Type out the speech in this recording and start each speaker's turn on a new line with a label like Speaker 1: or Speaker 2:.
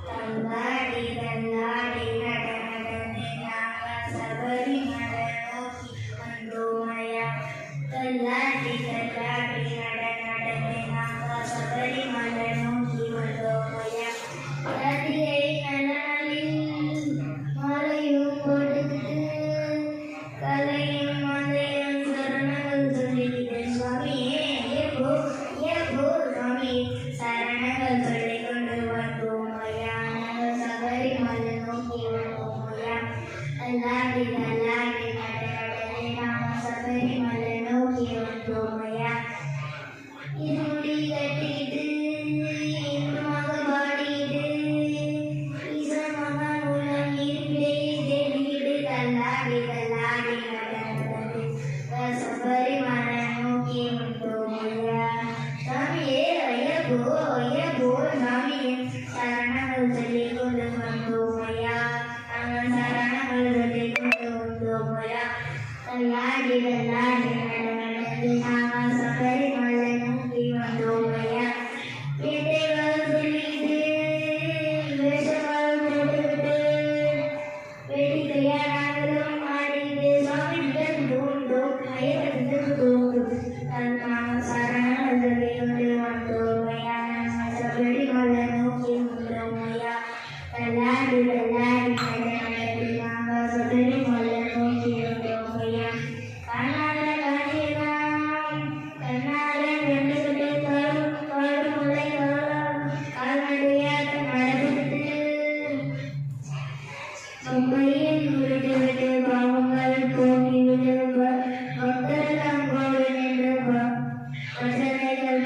Speaker 1: தள்ளாடி தள்ளாடி நட நடந்தே நாங்கள் சபரிமலை நோக்கி வந்தோமையா. தள்ளாடி தள்ளாடி நட நடந்தே நாங்கள் சபரிமலை நோக்கி வந்தோமையா. கதிரை நலனில் மலையும் கொடுத்து கலையும் மலையும் சரணங்கள் சொல்லிவிட்டு சுவாமியே ஏகோ ஏகோ சுவாமி சரணங்கள் சொல்லிக் கொண்டு வந்தோமையா. நாங்கள் சபரிமலை நோக்கி வந்தோமையா. தள்ளாடி தள்ளாடி நட நடந்தே நாங்கள் சபரிமலை நோக்கி வந்தோமையா. இருமுடி கட்டிட்டு இன்பமாக பாடிட்டு ஈசன் மகன் உலகம் இருப்பிடை தேடிட்டு தள்ளாடி தள்ளாடி நடந்தது சபரிமலை நோக்கி வந்தோமையா. சாமியே ஐயப்போ ஐயப்போ சாமியே சரணங்கள் சொல்லிக் கொண்டு வந்தோமையா. நாங்கள் சரணங்கள் சொல்லிக் கொண்டு வந்தோமையா. தள்ளாடி தள்ளாடி நடந்து நாங்கள் சபரிமலை நோக்கி வந்தோமையா. வேட்டைகள் சொல்லிட்டு வேஷங்கள் போட்டுக்கிட்டு வேடிக்கையா நாங்களும் ஆடிட்டு சுவாமிகள் தூண்டும் ஐயப்பன் தூண்டும் நாங்கள் சரணங்கள் சொல்லிக் கொண்டு வந்தோமையா. நாங்கள் சபரிமலை நோக்கி வந்தோமையா. தள்ளாடி தள்ளாடி நடந்து நாங்கள் சபரிமலை நோக்கி வந்தோமையா. கண்ணால காட்சியெல்லாம் கண்ணால கண்டுகிட்டு காடு முளை கால்நடையாக நடந்துட்டு மும்பையில் விட்டு பாவங்கள் போக்கிவிட்டு பக்தர்கள் அங்கோடு நின்று பஜனைகள்